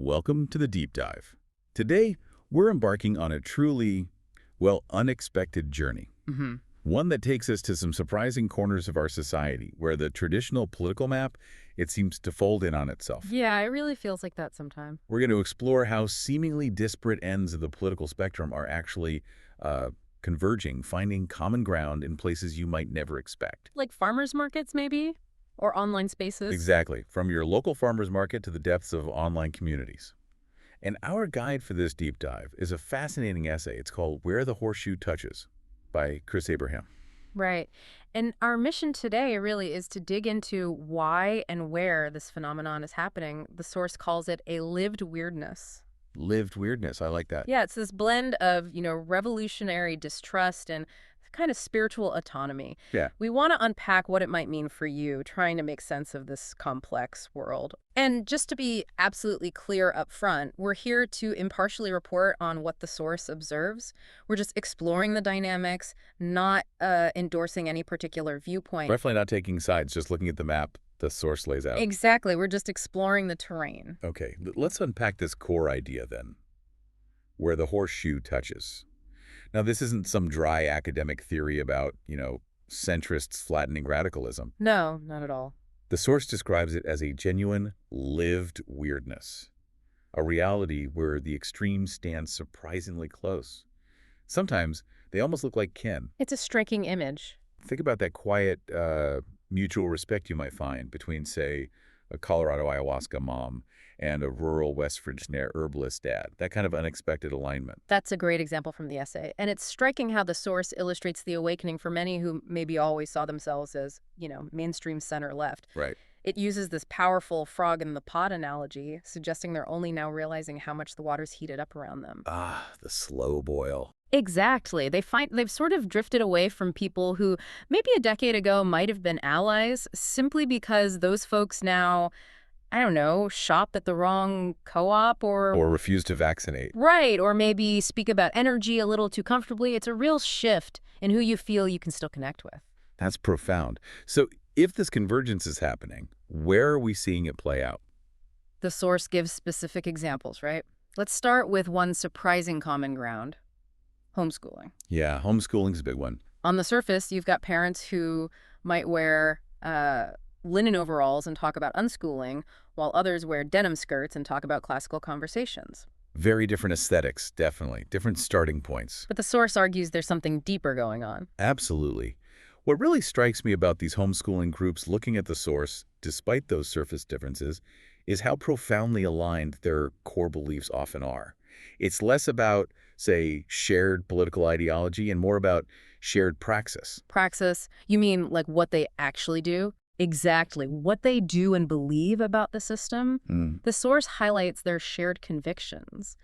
Welcome to the Deep Dive. Today, we're embarking on a truly, well, unexpected journey. One that takes us to some surprising corners of our society, where the traditional political map, it seems to fold in on itself. Yeah, it really feels like that sometimes. We're going to explore how seemingly disparate ends of the political spectrum are actually converging, finding common ground in places you might never expect. Like farmers markets, maybe? Or online spaces? Exactly, from your local farmer's market to the depths of online communities. And our guide for this deep dive is a fascinating essay. It's called Where the Horseshoe Touches by Chris Abraham. Right. And our mission today really is to dig into why and where this phenomenon is happening. The source calls it a lived weirdness. Lived weirdness, I like that. Yeah, it's this blend of, revolutionary distrust and kind of spiritual autonomy. Yeah. We want to unpack what it might mean for you, trying to make sense of this complex world. And just to be absolutely clear up front, we're here to impartially report on what the source observes. We're just exploring the dynamics, not endorsing any particular viewpoint. Definitely not taking sides, just looking at the map the source lays out. Exactly. We're just exploring the terrain. Okay, let's unpack this core idea then, where the horseshoe touches. Now, this isn't some dry academic theory about, centrists flattening radicalism. No, not at all. The source describes it as a genuine, lived weirdness, a reality where the extremes stand surprisingly close. Sometimes they almost look like kin. It's a striking image. Think about that quiet, mutual respect you might find between, say, a Colorado ayahuasca mom and a rural West Virginia herbalist dad. That kind of unexpected alignment. That's a great example from the essay. And it's striking how the source illustrates the awakening for many who maybe always saw themselves as, mainstream center left. Right. It uses this powerful frog in the pot analogy, suggesting they're only now realizing how much the water's heated up around them. Ah, the slow boil. Exactly. They've sort of drifted away from people who maybe a decade ago might have been allies simply because those folks now, I don't know, shop at the wrong co-op or refuse to vaccinate. Right, or maybe speak about energy a little too comfortably. It's a real shift in who you feel you can still connect with. That's profound. So if this convergence is happening, where are we seeing it play out? The source gives specific examples, right? Let's start with one surprising common ground. Homeschooling. Yeah, homeschooling's a big one. On the surface, you've got parents who might wear linen overalls and talk about unschooling, while others wear denim skirts and talk about classical conversations. Very different aesthetics, definitely. Different starting points. But the source argues there's something deeper going on. Absolutely. What really strikes me about these homeschooling groups looking at the source, despite those surface differences, is how profoundly aligned their core beliefs often are. It's less about, say, shared political ideology and more about shared praxis. Praxis? You mean like what they actually do? Exactly. What they do and believe about the system. The source highlights their shared convictions.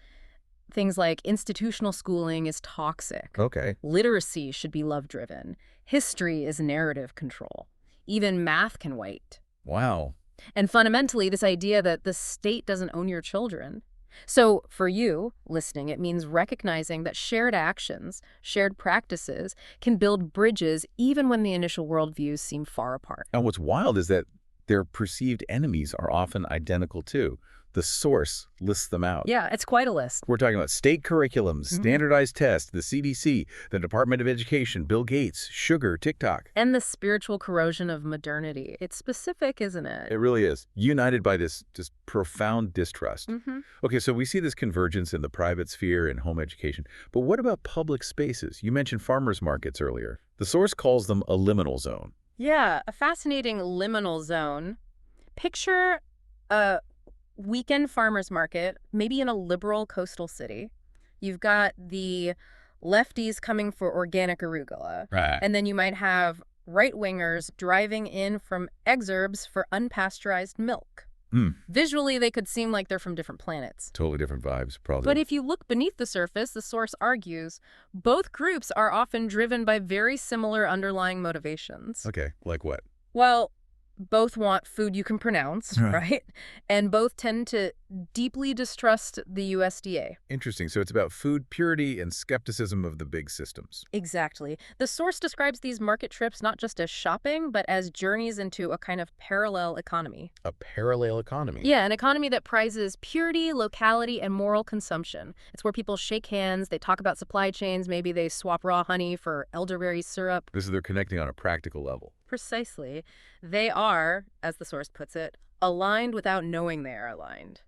Things like institutional schooling is toxic. Okay. Literacy should be love-driven. History is narrative control. Even math can wait. Wow. And fundamentally, this idea that the state doesn't own your children. So for you, listening, it means recognizing that shared actions, shared practices can build bridges even when the initial worldviews seem far apart. And what's wild is that their perceived enemies are often identical too. The source lists them out. Yeah, it's quite a list. We're talking about state curriculums, standardized tests, the CDC, the Department of Education, Bill Gates, sugar, TikTok. And the spiritual corrosion of modernity. It's specific, isn't it? It really is. United by this profound distrust. Okay, so we see this convergence in the private sphere and home education. But what about public spaces? You mentioned farmers markets earlier. The source calls them a liminal zone. Yeah, a fascinating liminal zone. Picture a weekend farmers market, maybe in a liberal coastal city. You've got the lefties coming for organic arugula. Right. And then you might have right-wingers driving in from exurbs for unpasteurized milk. Visually, they could seem like they're from different planets. Totally different vibes, probably. But if you look beneath the surface, the source argues, both groups are often driven by very similar underlying motivations. Okay, like what? Well, both want food you can pronounce, right? And both tend to deeply distrust the USDA. Interesting. So it's about food purity and skepticism of the big systems. Exactly. The source describes these market trips not just as shopping, but as journeys into a kind of parallel economy. A parallel economy. Yeah, an economy that prizes purity, locality, and moral consumption. It's where people shake hands, they talk about supply chains, maybe they swap raw honey for elderberry syrup. This is they're connecting on a practical level. Precisely. They are, as the source puts it, aligned without knowing they are aligned.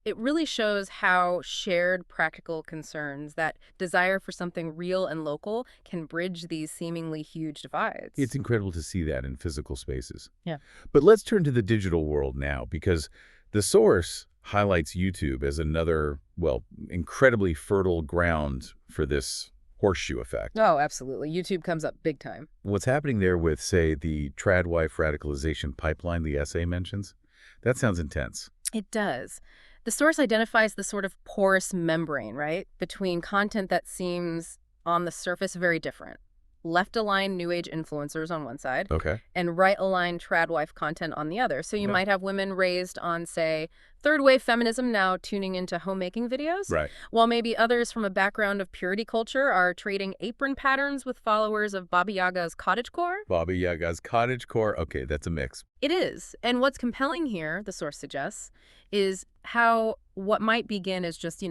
It really shows how shared practical concerns, that desire for something real and local, can bridge these seemingly huge divides. It's incredible to see that in physical spaces. Yeah. But let's turn to the digital world now, because the source highlights YouTube as another, well, incredibly fertile ground for this horseshoe effect. Oh, absolutely. YouTube comes up big time. What's happening there with, say, the trad wife radicalization pipeline the essay mentions? That sounds intense. It does. The source identifies the sort of porous membrane, right, between content that seems on the surface very different. Left-aligned New Age influencers on one side, Okay. and right-aligned trad wife content on the other. So you Yeah. might have women raised on, say, third-wave feminism now tuning into homemaking videos, Right. while maybe others from a background of purity culture are trading apron patterns with followers of Baba Yaga's cottagecore. Baba Yaga's cottagecore. Okay, that's a mix. It is. And what's compelling here, the source suggests, is how what might begin as just,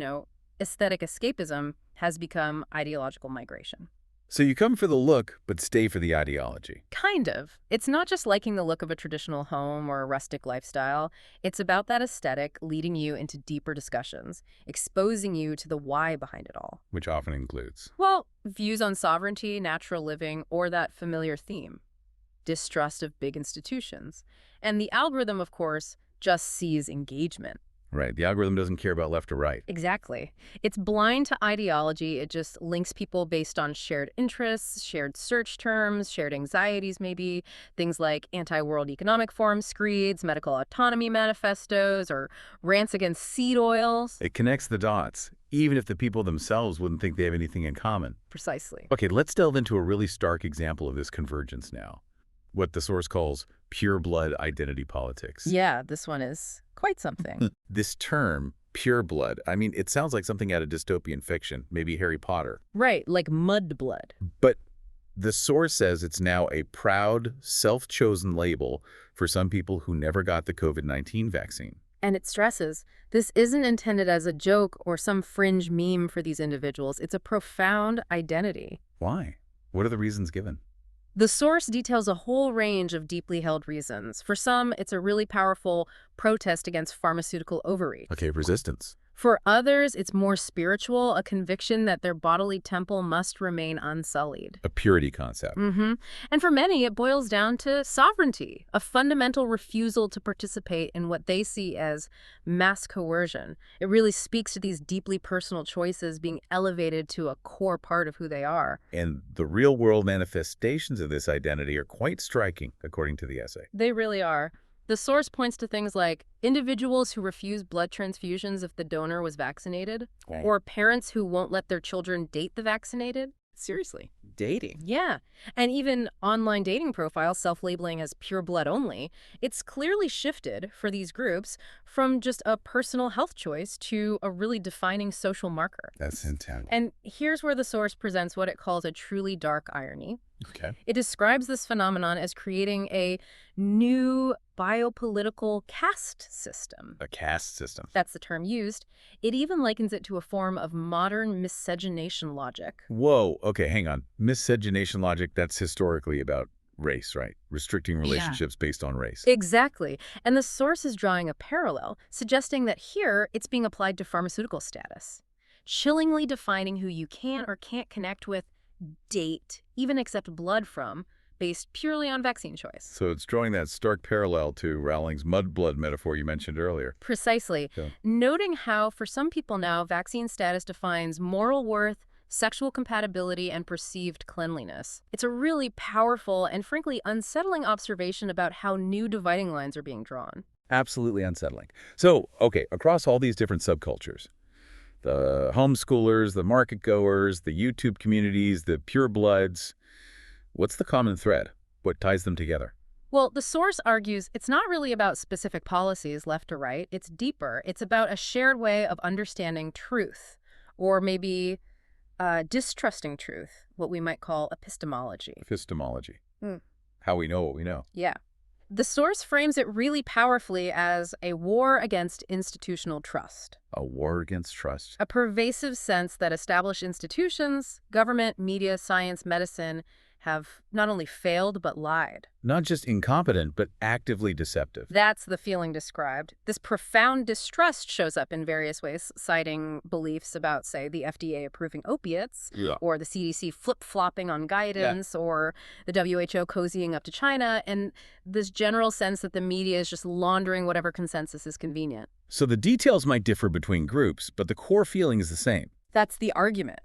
aesthetic escapism has become ideological migration. So you come for the look, but stay for the ideology. Kind of. It's not just liking the look of a traditional home or a rustic lifestyle. It's about that aesthetic leading you into deeper discussions, exposing you to the why behind it all. Which often includes. Well, views on sovereignty, natural living, or that familiar theme, distrust of big institutions. And the algorithm, of course, just sees engagement. Right. The algorithm doesn't care about left or right. Exactly. It's blind to ideology. It just links people based on shared interests, shared search terms, shared anxieties maybe, things like anti-world economic forum screeds, medical autonomy manifestos, or rants against seed oils. It connects the dots, even if the people themselves wouldn't think they have anything in common. Precisely. Okay, let's delve into a really stark example of this convergence now. What the source calls pure blood identity politics. Yeah, this one is quite something. This term, pure blood, I mean, it sounds like something out of dystopian fiction, maybe Harry Potter. Right, like mud blood. But the source says it's now a proud, self-chosen label for some people who never got the COVID-19 vaccine. And it stresses, this isn't intended as a joke or some fringe meme for these individuals. It's a profound identity. Why? What are the reasons given? The source details a whole range of deeply held reasons. For some, it's a really powerful protest against pharmaceutical overreach. Okay, resistance. For others, it's more spiritual, a conviction that their bodily temple must remain unsullied. A purity concept. And for many, it boils down to sovereignty, a fundamental refusal to participate in what they see as mass coercion. It really speaks to these deeply personal choices being elevated to a core part of who they are. And the real-world manifestations of this identity are quite striking, according to the essay. They really are. The source points to things like individuals who refuse blood transfusions if the donor was vaccinated, Right. or parents who won't let their children date the vaccinated. Seriously, dating. Yeah, and even online dating profiles self-labeling as pure blood only. It's clearly shifted for these groups from just a personal health choice to a really defining social marker. That's intense. And here's where the source presents what it calls a truly dark irony. Okay. It describes this phenomenon as creating a new biopolitical caste system. A caste system. That's the term used. It even likens it to a form of modern miscegenation logic. Whoa, okay, hang on. Miscegenation logic, that's historically about race, right? Restricting relationships based on race. Exactly. And the source is drawing a parallel, suggesting that here it's being applied to pharmaceutical status, chillingly defining who you can or can't connect with, date, even accept blood from, based purely on vaccine choice. So it's drawing that stark parallel to Rowling's mudblood metaphor you mentioned earlier. Precisely. Yeah. Noting how, for some people now, vaccine status defines moral worth, sexual compatibility, and perceived cleanliness. It's a really powerful and frankly unsettling observation about how new dividing lines are being drawn. Absolutely unsettling. So, okay, across all these different subcultures, the homeschoolers, the market goers, the YouTube communities, the purebloods, what's the common thread? What ties them together? Well, the source argues it's not really about specific policies, left or right. It's deeper. It's about a shared way of understanding truth, or maybe distrusting truth, what we might call epistemology. Epistemology. Hmm. How we know what we know. Yeah. The source frames it really powerfully as a war against institutional trust, A war against trust. a pervasive sense that established institutions, government, media, science, medicine, have not only failed but lied. Not just incompetent, but actively deceptive. That's the feeling described. This profound distrust shows up in various ways, citing beliefs about, say, the FDA approving opiates, Yeah. or the CDC flip-flopping on guidance, or the WHO cozying up to China, and this general sense that the media is just laundering whatever consensus is convenient. So the details might differ between groups, but the core feeling is the same. That's the argument.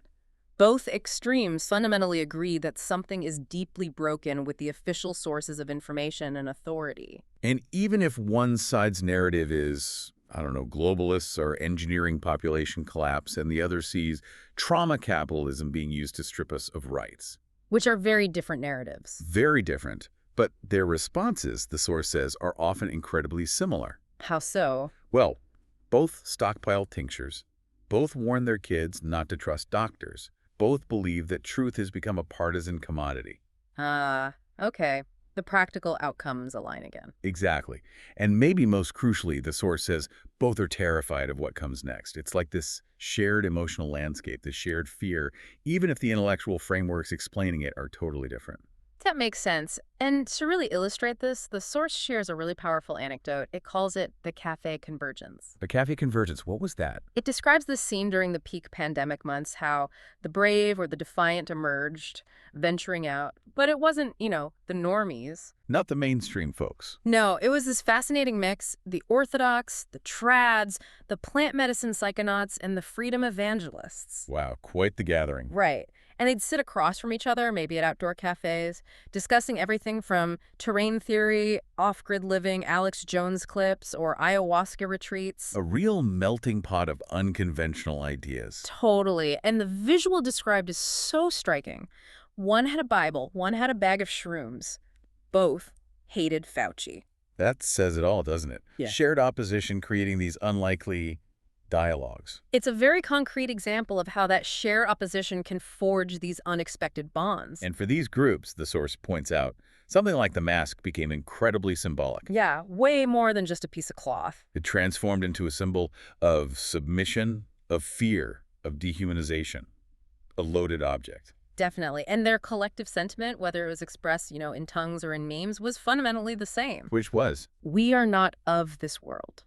Both extremes fundamentally agree that something is deeply broken with the official sources of information and authority. And even if one side's narrative is, I don't know, globalists or engineering population collapse, and the other sees trauma capitalism being used to strip us of rights. Which are very different narratives. Very different, but their responses, the source says, are often incredibly similar. How so? Well, both stockpile tinctures, both warn their kids not to trust doctors, both believe that truth has become a partisan commodity. Okay. The practical outcomes align again. Exactly. And maybe most crucially, the source says both are terrified of what comes next. It's like this shared emotional landscape, this shared fear, even if the intellectual frameworks explaining it are totally different. That makes sense. And to really illustrate this, the source shares a really powerful anecdote. It calls it the cafe convergence. The cafe convergence, what was that? It describes this scene during the peak pandemic months, how the brave or the defiant emerged, venturing out. But it wasn't, the normies. Not the mainstream folks. No, it was this fascinating mix, the orthodox, the trads, the plant medicine psychonauts, and the freedom evangelists. Wow, quite the gathering. Right. And they'd sit across from each other, maybe at outdoor cafes, discussing everything from terrain theory, off-grid living, Alex Jones clips, or ayahuasca retreats. A real melting pot of unconventional ideas. Totally. And the visual described is so striking. One had a Bible, one had a bag of shrooms. Both hated Fauci. That says it all, doesn't it? Yeah. Shared opposition creating these unlikely dialogues. It's a very concrete example of how that shared opposition can forge these unexpected bonds. And for these groups, the source points out, something like the mask became incredibly symbolic. Yeah, way more than just a piece of cloth. It transformed into a symbol of submission, of fear, of dehumanization, a loaded object. Definitely. And their collective sentiment, whether it was expressed, in tongues or in memes, was fundamentally the same. Which was? We are not of this world.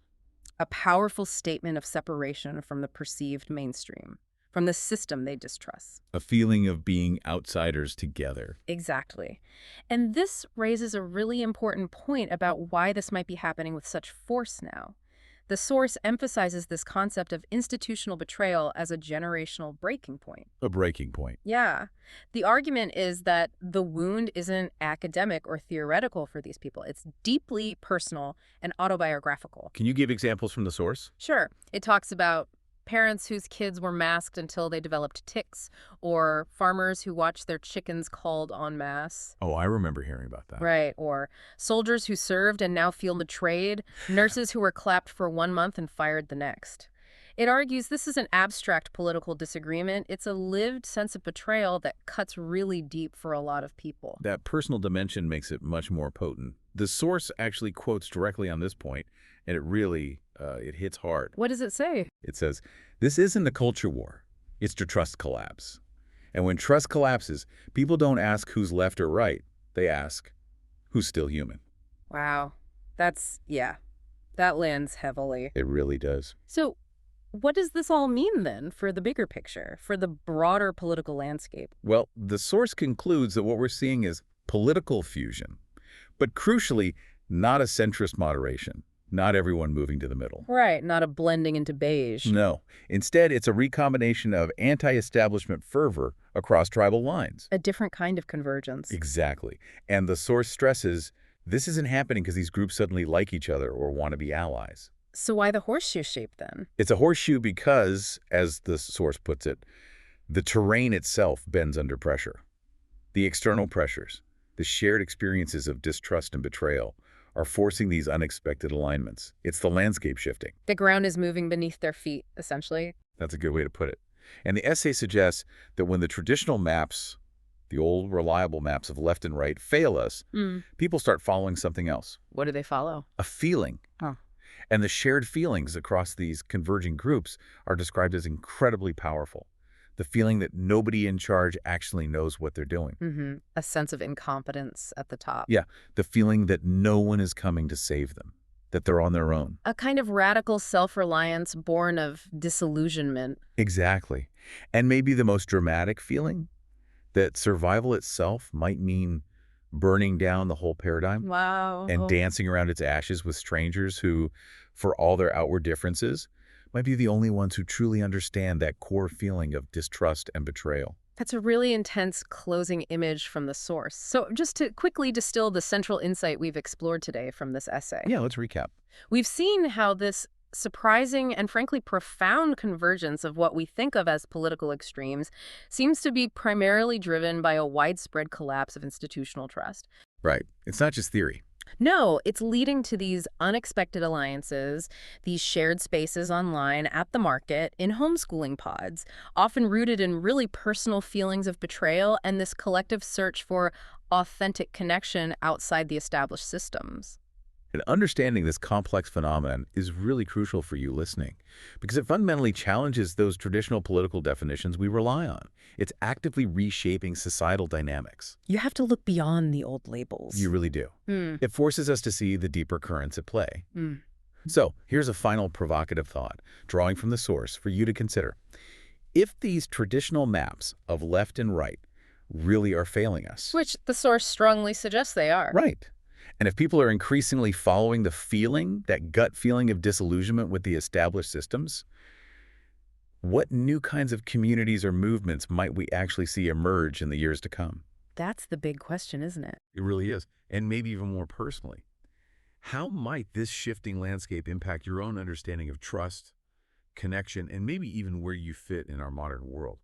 A powerful statement of separation from the perceived mainstream, from the system they distrust. A feeling of being outsiders together. Exactly. And this raises a really important point about why this might be happening with such force now. The source emphasizes this concept of institutional betrayal as a generational breaking point. A breaking point. Yeah. The argument is that the wound isn't academic or theoretical for these people. It's deeply personal and autobiographical. Can you give examples from the source? Sure. It talks about parents whose kids were masked until they developed tics, or farmers who watched their chickens culled en masse. Oh, I remember hearing about that. Right. Or soldiers who served and now feel betrayed, nurses who were clapped for 1 month and fired the next. It argues this is an abstract political disagreement. It's a lived sense of betrayal that cuts really deep for a lot of people. That personal dimension makes it much more potent. The source actually quotes directly on this point, and it really, it hits hard. What does it say? It says, this isn't a culture war. It's to trust collapse. And when trust collapses, people don't ask who's left or right. They ask, who's still human? Wow. That lands heavily. It really does. So what does this all mean then for the bigger picture, for the broader political landscape? Well, the source concludes that what we're seeing is political fusion, but crucially, not a centrist moderation, not everyone moving to the middle. Right, not a blending into beige. No. Instead, it's a recombination of anti-establishment fervor across tribal lines. A different kind of convergence. Exactly. And the source stresses this isn't happening because these groups suddenly like each other or want to be allies. So why the horseshoe shape then? It's a horseshoe because, as the source puts it, the terrain itself bends under pressure. The external pressures, The shared experiences of distrust and betrayal are forcing these unexpected alignments. It's the landscape shifting. The ground is moving beneath their feet, essentially. That's a good way to put it. And the essay suggests that when the traditional maps, the old reliable maps of left and right, fail us, people start following something else, What do they follow? a feeling. Oh. And the shared feelings across these converging groups are described as incredibly powerful. The feeling that nobody in charge actually knows what they're doing. A sense of incompetence at the top. Yeah, the feeling that no one is coming to save them, that they're on their own. A kind of radical self-reliance born of disillusionment. Exactly. And maybe the most dramatic feeling, that survival itself might mean burning down the whole paradigm Wow. and dancing around its ashes with strangers who, for all their outward differences, might be the only ones who truly understand that core feeling of distrust and betrayal. That's a really intense closing image from the source. So just to quickly distill the central insight we've explored today from this essay. Yeah, let's recap. We've seen how this surprising and frankly profound convergence of what we think of as political extremes seems to be primarily driven by a widespread collapse of institutional trust. Right. It's not just theory. No, it's leading to these unexpected alliances, these shared spaces online, at the market, in homeschooling pods, often rooted in really personal feelings of betrayal and this collective search for authentic connection outside the established systems. And understanding this complex phenomenon is really crucial for you listening, because it fundamentally challenges those traditional political definitions we rely on. It's actively reshaping societal dynamics. You have to look beyond the old labels. You really do. It forces us to see the deeper currents at play. So here's a final provocative thought, drawing from the source for you to consider. If these traditional maps of left and right really are failing us, Which the source strongly suggests they are. right, and if people are increasingly following the feeling, that gut feeling of disillusionment with the established systems, what new kinds of communities or movements might we actually see emerge in the years to come? That's the big question, isn't it? It really is. And maybe even more personally, how might this shifting landscape impact your own understanding of trust, connection, and maybe even where you fit in our modern world?